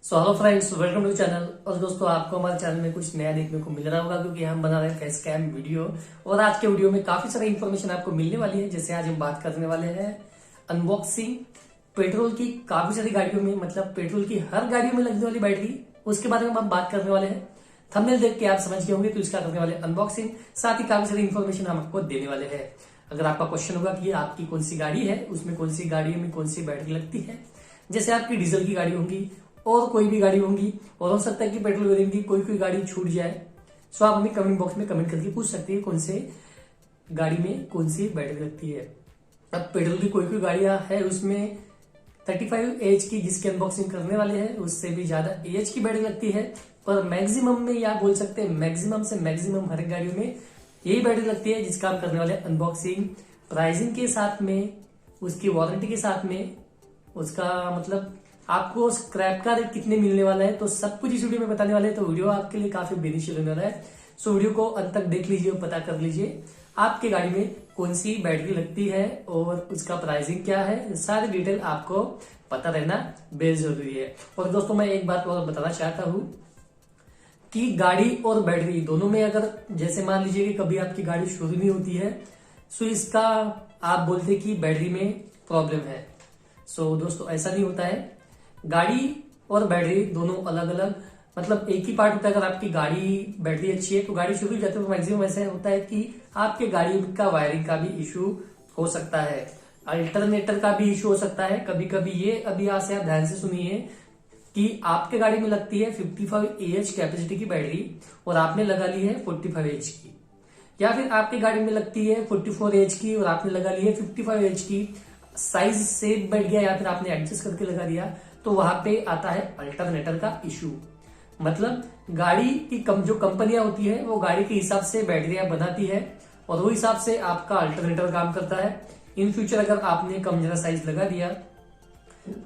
So hello friends, welcome to channel. और दोस्तों, आपको हमारे चैनल में कुछ नया देखने को मिल रहा होगा क्योंकि हम बना रहे हैं फेस कैम वीडियो। और आज के वीडियो में काफी सारी इन्फॉर्मेशन आपको मिलने वाली है। जैसे आज हम बात करने वाले हैं अनबॉक्सिंग पेट्रोल की काफी सारी गाड़ियों में, मतलब पेट्रोल की हर गाड़ियों में लगने वाली बैटरी, उसके बारे में हम बात करने वाले हैं। थंबनेल देख के आप समझ गए होंगे, तो इसका करने वाले अनबॉक्सिंग, साथ ही काफी सारी इन्फॉर्मेशन हम आपको देने वाले हैं। अगर आपका क्वेश्चन होगा कि आपकी कौन सी गाड़ी है, उसमें कौन सी गाड़ियों में कौन सी बैटरी लगती है, जैसे आपकी डीजल की गाड़ी होंगी और कोई भी गाड़ी होंगी, और हो सकता है कि पेट्रोल वेरिएंट की कोई गाड़ी छूट जाए, तो आप हमें कमेंट बॉक्स में कमेंट करके पूछ सकते हैं कौन से गाड़ी में कौन सी बैटरी लगती है। अब पेट्रोल की कोई गाड़ियां है उसमें 35 एच की, जिसकी अनबॉक्सिंग करने वाले हैं, उससे भी ज्यादा एच की बैटरी लगती है। पर मैक्सिमम में या बोल सकते हैं मैक्सिमम से मैक्सिमम हर गाड़ियों में यही बैटरी लगती है, जिसका हम करने वाले अनबॉक्सिंग प्राइसिंग के साथ में, उसकी वारंटी के साथ में, उसका मतलब आपको स्क्रैप का रेट कितने मिलने वाला है, तो सब कुछ इस वीडियो में बताने वाले हैं। तो वीडियो आपके लिए काफी बेनिफिशियल होने वाला है। सो वीडियो को अंत तक देख लीजिए और पता कर लीजिए आपके गाड़ी में कौन सी बैटरी लगती है और उसका प्राइसिंग क्या है। सारी डिटेल आपको पता रहना बेहद जरूरी है। और दोस्तों, मैं एक बात और बताना चाहता हूं कि गाड़ी और बैटरी दोनों में, अगर जैसे मान लीजिए कि कभी आपकी गाड़ी शुरू नहीं होती है, सो इसका आप बोलते कि बैटरी में प्रॉब्लम है। सो दोस्तों, ऐसा नहीं होता है। गाड़ी और बैटरी दोनों अलग अलग, मतलब एक ही पार्ट होता है। अगर आपकी गाड़ी बैटरी अच्छी है तो गाड़ी शुरू हो जाती है। तो मैक्सिमम ऐसा होता है कि आपके गाड़ी का वायरिंग का भी इशू हो सकता है, अल्टरनेटर का भी इशू हो सकता है। कभी कभी ये, अभी यहाँ से आप ध्यान से सुनिए कि आपके गाड़ी में लगती है 55 AH कैपेसिटी की बैटरी और आपने लगा ली है 45 AH की, या फिर आपकी गाड़ी में लगती है 44 AH की और आपने लगा ली है 55 AH की। साइज से बैठ गया या फिर आपने एडजस्ट करके लगा दिया, तो वहां पे आता है अल्टरनेटर का इशू। मतलब गाड़ी की जो कंपनियां होती है वो गाड़ी के हिसाब से बैटरियां बनाती है और वो हिसाब से आपका अल्टरनेटर काम करता है। इन फ्यूचर अगर आपने कम जरा साइज लगा दिया,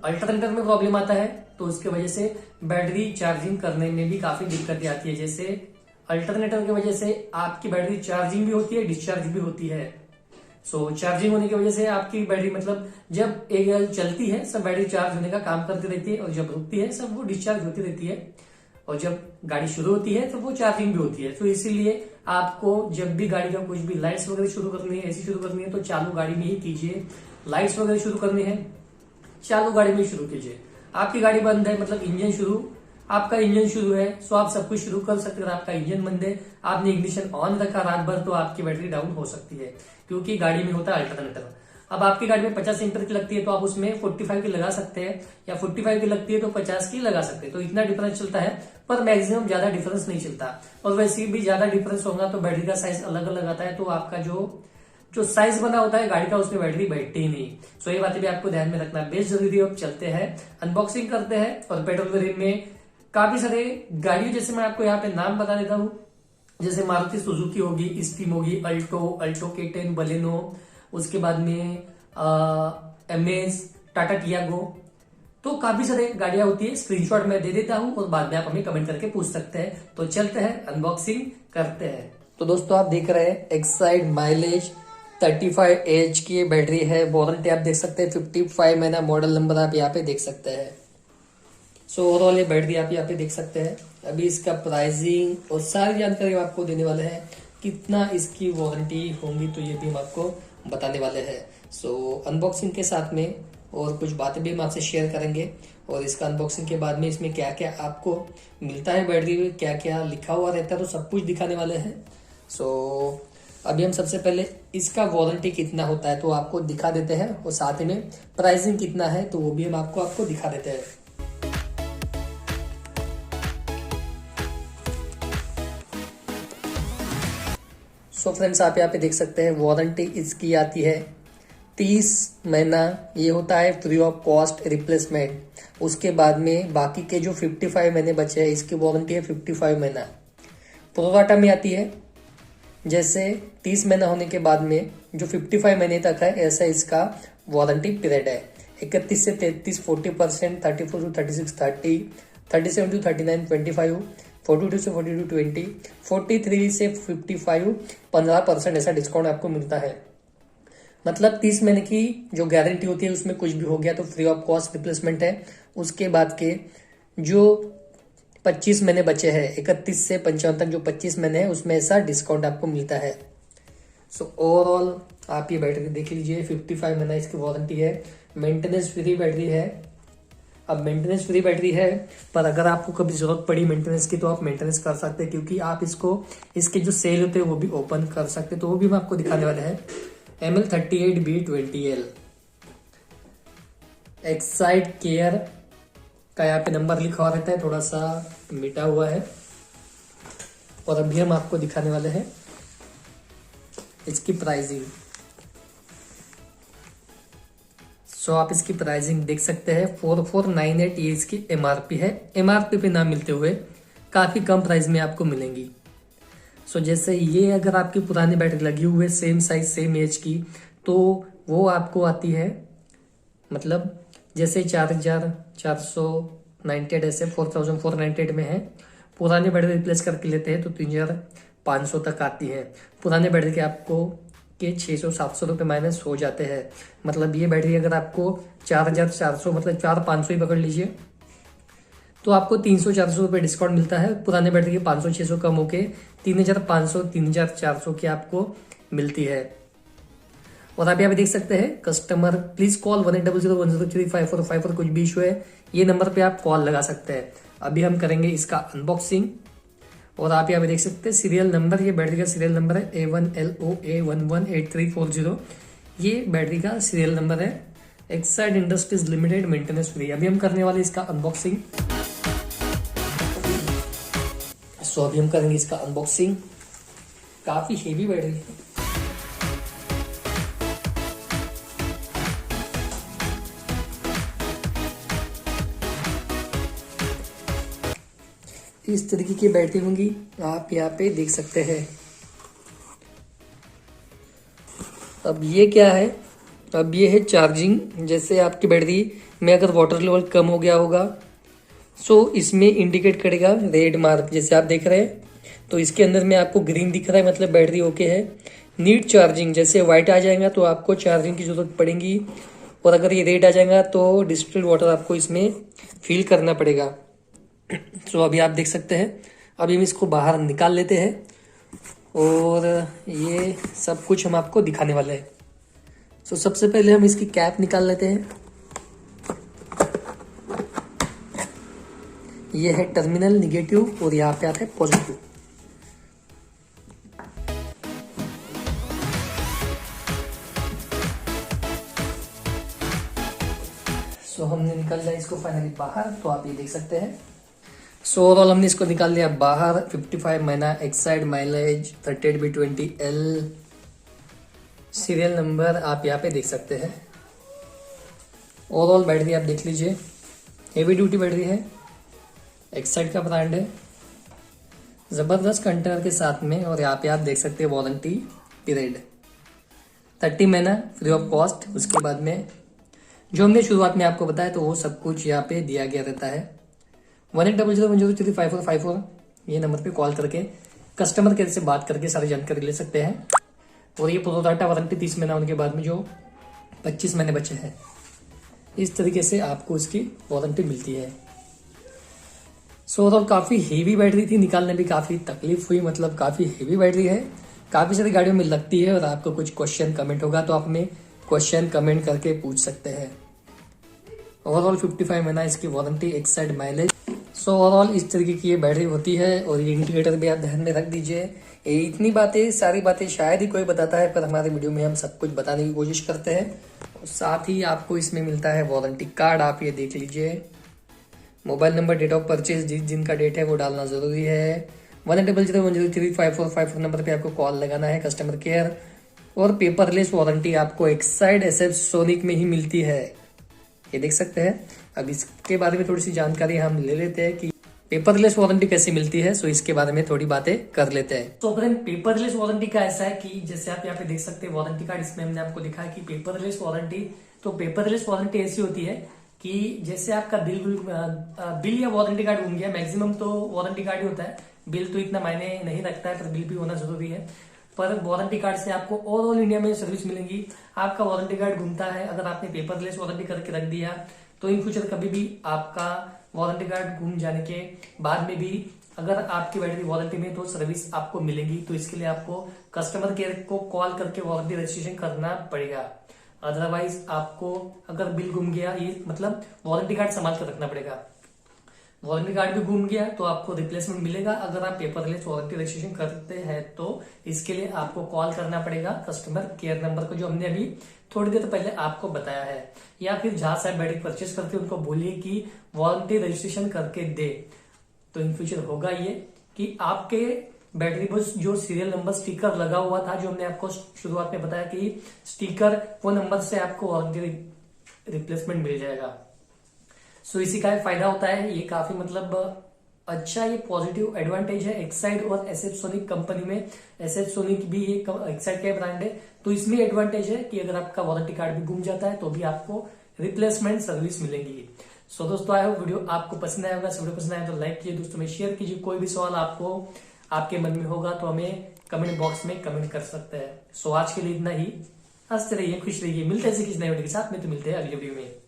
अल्टरनेटर में प्रॉब्लम आता है, तो उसके वजह से बैटरी चार्जिंग करने में भी काफी दिक्कतें आती है। जैसे अल्टरनेटर की वजह से आपकी बैटरी चार्जिंग भी होती है, डिस्चार्ज भी होती है। सो चार्जिंग होने की वजह से आपकी बैटरी, मतलब जब एक चलती है सब बैटरी चार्ज होने का काम करती रहती है, और जब रुकती है सब वो डिस्चार्ज होती रहती है, और जब गाड़ी शुरू होती है तो वो चार्जिंग भी होती है। तो इसीलिए आपको जब भी गाड़ी का कुछ भी लाइट्स वगैरह शुरू करनी है, ऐसी शुरू करनी है, तो चालू गाड़ी में ही कीजिए। लाइट्स वगैरह शुरू करनी है, चालू गाड़ी में शुरू कीजिए। आपकी गाड़ी बंद है, मतलब इंजन शुरू, आपका इंजन शुरू है, सो आप सब कुछ शुरू कर सकते हैं। आपका इंजन बंद है, आपने इग्निशन ऑन रखा रात भर, तो आपकी बैटरी डाउन हो सकती है, क्योंकि गाड़ी में होता है अल्टरनेटर। अब आपकी गाड़ी में 50 एम्पीयर की लगती है, तो आप उसमें 45 की लगा सकते हैं, या 45 की लगती है तो 50 की लगा सकते हैं। तो इतना डिफरेंस चलता है, पर मैक्सिमम ज्यादा डिफरेंस नहीं चलता। और वैसे भी ज्यादा डिफरेंस होगा तो बैटरी का साइज अलग अलग आता है, तो आपका जो साइज बना होता है गाड़ी का, उसमें बैटरी बैठती ही नहीं। सो ये बातें भी आपको ध्यान में रखना बेस्ट जरूरी है। अब चलते हैं, अनबॉक्सिंग करते हैं। और पेट्रोल वेरिएंट में काफी सारे गाड़ियों, जैसे मैं आपको यहाँ पे नाम बता देता हूँ, जैसे मारुति सुजुकी होगी, स्टीम होगी, अल्टो K10, बलेनो, उसके बाद में एमेज, टाटा टियागो, तो काफी सारे गाड़ियां होती है। स्क्रीनशॉट मैं दे देता हूं और बाद में आप हमें कमेंट करके पूछ सकते हैं। तो चलते हैं, अनबॉक्सिंग करते हैं। तो दोस्तों, आप देख रहे हैं एक्साइड माइलेज 35 AH की बैटरी है। वारंटी आप देख सकते हैं 55 महीना, मॉडल नंबर आप यहाँ पे देख सकते हैं। सो ओवरऑल ये बैटरी आप यहाँ पे देख सकते हैं। अभी इसका प्राइसिंग और सारी जानकारी हम आपको देने वाले हैं, कितना इसकी वारंटी होंगी तो ये भी हम आपको बताने वाले हैं। सो अनबॉक्सिंग के साथ में और कुछ बातें भी हम आपसे शेयर करेंगे, और इसका अनबॉक्सिंग के बाद में इसमें क्या क्या आपको मिलता है, बैटरी में क्या क्या लिखा हुआ रहता है, तो सब कुछ दिखाने वाले हैं। सो अभी हम सबसे पहले इसका वारंटी कितना होता है तो आपको दिखा देते हैं, और साथ ही में प्राइसिंग कितना है तो वो भी हम आपको दिखा देते हैं। सो फ्रेंड्स, आप यहाँ पे देख सकते हैं वारंटी इसकी आती है 30 महीना। ये होता है फ्री ऑफ कॉस्ट रिप्लेसमेंट। उसके बाद में बाकी के जो 55 महीने बचे हैं, इसकी वारंटी है 55 महीना। प्रोराटा में आती है, जैसे 30 महीना होने के बाद में जो 55 महीने तक है, ऐसा इसका वारंटी पीरियड है। 31 से 33 40%, 34 टू 36 30, 37 टू 39 25, 42 से 42 20, 43 से 55 15% ऐसा डिस्काउंट आपको मिलता है। मतलब 30 महीने की जो गारंटी होती है, उसमें कुछ भी हो गया तो फ्री ऑफ कॉस्ट रिप्लेसमेंट है। उसके बाद के जो 25 महीने बचे हैं, 31 से 55 तक जो 25 महीने हैं उसमें ऐसा डिस्काउंट आपको मिलता है। सो ओवरऑल आप ये बैटरी देख लीजिए, 55 महीना इसकी वारंटी है, मेंटेनेंस फ्री बैटरी है। अब मेंटेनेंस फ्री बैटरी है, पर अगर आपको कभी जरूरत पड़ी मेंटेनेंस की तो आप मेंटेनेंस कर सकते हैं, क्योंकि आप इसको इसके जो सेल होते हैं वो भी ओपन कर सकते हैं। तो वो भी मैं आपको दिखाने वाला है। ML38B20L एक्साइड केयर का यहाँ पे नंबर लिखा हुआ रहता है, थोड़ा सा मिटा हुआ है। और अभी हम आपको दिखाने वाले हैं इसकी प्राइसिंग। सो आप इसकी प्राइसिंग देख सकते हैं, 4498 ये इसकी MRP है। MRP पे ना मिलते हुए काफी कम प्राइस में आपको मिलेंगी। सो जैसे ये अगर आपकी पुरानी बैटरी लगी हुई है सेम साइज सेम एज की, तो वो आपको आती है, मतलब जैसे 4498 ऐसे 4498 में है। पुरानी बैटरी रिप्लेस करके लेते हैं तो 3500 तक आती है। पुराने बैटरी के आपको के 600-700 रुपये माइनस हो जाते हैं। मतलब ये बैटरी अगर आपको 4400 मतलब 4500 ही पकड़ लीजिए, तो आपको 300-400 रुपये डिस्काउंट मिलता है। पुराने बैटरी के 500-600 कम होके 3500-3400 की आपको मिलती है। और आप यहाँ पे देख सकते हैं, कस्टमर प्लीज कॉल 1800103545 कुछ भी इशू है, ये नंबर पे आप कॉल लगा सकते हैं। अभी हम करेंगे इसका अनबॉक्सिंग। और आप यहाँ पे देख सकते हैं सीरियल नंबर, ये बैटरी का सीरियल नंबर है A1LOA118340। ये बैटरी का सीरियल नंबर है, Exide industries limited, maintenance free. अभी हम करने वाले इसका अनबॉक्सिंग। सो अभी हम करेंगे इसका अनबॉक्सिंग। काफी हेवी बैटरी है। इस तरीके की बैटरी होंगी, आप यहाँ पे देख सकते हैं। अब ये क्या है, अब ये है चार्जिंग। जैसे आपकी बैटरी में अगर वाटर लेवल कम हो गया होगा, सो इसमें इंडिकेट करेगा रेड मार्क, जैसे आप देख रहे हैं। तो इसके अंदर में आपको ग्रीन दिख रहा है, मतलब बैटरी ओके है। नीड चार्जिंग, जैसे व्हाइट आ जाएगा तो आपको चार्जिंग की जरूरत पड़ेगी, और अगर ये रेड आ जाएगा तो डिस्टिल्ड वाटर आपको इसमें फिल करना पड़ेगा। सो अभी आप देख सकते हैं। अभी हम इसको बाहर निकाल लेते हैं और ये सब कुछ हम आपको दिखाने वाले हैं। सो सबसे पहले हम इसकी कैप निकाल लेते हैं। ये है टर्मिनल निगेटिव और यहाँ पे आता है पॉजिटिव। सो हमने निकाल लिया इसको फाइनली बाहर, तो आप ये देख सकते हैं। सो ओवरऑल हमने इसको निकाल लिया बाहर। 55 महीना, Exide mileage, 38B20L, serial number आप यहाँ पे देख सकते हैं। ओवरऑल बैटरी आप देख लीजिए, हेवी ड्यूटी बैटरी है, एक्साइड का ब्रांड है, जबरदस्त कंटेनर के साथ में। और यहाँ पे आप देख सकते हैं वारंटी पीरियड 30 महीना फ्री ऑफ कॉस्ट। उसके बाद में जो हमने शुरुआत में आपको बताया, तो वो सब कुछ यहाँ पे दिया गया रहता है। 180010355454 ये नंबर पे कॉल करके कस्टमर केयर से बात करके सारी जानकारी ले सकते हैं। और ये प्रोडाटा वारंटी 30 महीना होने के बाद में जो 25 महीने बचे हैं, इस तरीके से आपको इसकी वारंटी मिलती है। सो ओवरऑल काफ़ी हेवी बैटरी थी, निकालने भी काफ़ी तकलीफ हुई, मतलब काफ़ी हेवी बैटरी है, काफ़ी सारी गाड़ियों में लगती है। और आपको कुछ क्वेश्चन कमेंट होगा तो आप हमें क्वेश्चन कमेंट करके पूछ सकते हैं। ओवरऑल 55 महीना इसकी warranty, Exide mileage. So overall इस तरीके की ये बैटरी होती है। और ये इंडिकेटर भी आप ध्यान में रख दीजिए। ये इतनी बातें, सारी बातें शायद ही कोई बताता है, पर हमारे वीडियो में हम सब कुछ बताने की कोशिश करते हैं। और साथ ही आपको इसमें मिलता है वारंटी कार्ड, आप ये देख लीजिए। Mobile number, date of purchase जिनका डेट है वो डालना जरूरी है। 1800103545 नंबर पे आपको कॉल लगाना है, कस्टमर केयर। और पेपरलेस वारंटी आपको एक्साइड SF सोनिक में ही मिलती है, ये देख सकते हैं। अब इसके बारे में थोड़ी सी जानकारी हम ले लेते हैं कि पेपरलेस वारंटी कैसे मिलती है। सो इसके बारे में थोड़ी बातें कर लेते हैं। तो फ्रेंड, पेपरलेस वारंटी का ऐसा है कि जैसे आप यहाँ पे देख सकते हैं वारंटी कार्ड, इसमें हमने आपको दिखा है कि पेपरलेस वारंटी। तो पेपरलेस वारंटी ऐसी होती है कि जैसे आपका बिल या वारंटी कार्ड घूम गया, मैक्सिमम तो वारंटी कार्ड ही होता है, बिल तो इतना मायने नहीं रखता है, पर बिल भी होना जरूरी है। पर वारंटी कार्ड से आपको ओवरऑल इंडिया में सर्विस मिलेंगी। आपका वारंटी कार्ड घूमता है, अगर आपने पेपरलेस वारंटी करके रख दिया तो इन फ्यूचर कभी भी आपका वारंटी कार्ड गुम जाने के बाद में भी अगर आपकी बैटरी वारंटी में तो सर्विस आपको मिलेगी, तो इसके लिए आपको कस्टमर केयर को कॉल करके वारंटी रजिस्ट्रेशन करना पड़ेगा। अदरवाइज आपको अगर बिल गुम गया, ये मतलब वारंटी कार्ड संभाल कर रखना पड़ेगा। वारंटी कार्ड भी गुम गया तो आपको रिप्लेसमेंट मिलेगा। अगर आप पेपरलेस वारंटी रजिस्ट्रेशन करते हैं तो इसके लिए आपको कॉल करना पड़ेगा कस्टमर केयर नंबर को, जो हमने अभी थोड़ी देर पहले आपको बताया है। या फिर जहां से आप बैटरी परचेस करते हैं उनको बोलिए कि वारंटी रजिस्ट्रेशन करके दे। तो इन फ्यूचर होगा ये कि आपके बैटरी पर जो सीरियल नंबर स्टिकर लगा हुआ था, जो हमने आपको शुरुआत में बताया कि स्टिकर वो नंबर से आपको वारंटी रिप्लेसमेंट मिल जाएगा। सो इसी का फायदा होता है। ये काफी मतलब अच्छा, ये पॉजिटिव एडवांटेज है एक्साइड और एसएफ सोनिक कंपनी में। एसएफ सोनिक भी ये एक्साइड का ब्रांड है, तो इसमें एडवांटेज है कि अगर आपका वारंटी कार्ड भी गुम जाता है तो भी आपको रिप्लेसमेंट सर्विस मिलेगी। सो दोस्तों, आई होप वीडियो आपको पसंद आया होगा। वीडियो पसंद आया तो लाइक कीजिए, दोस्तों में शेयर कीजिए। कोई भी सवाल आपको आपके मन में होगा तो हमें कमेंट बॉक्स में कमेंट कर सकते हैं। सो आज के लिए इतना ही। हंसते रहिए, खुश रहिए। मिलते हैं किसी नए वीडियो के साथ में, तो मिलते हैं अगले वीडियो में।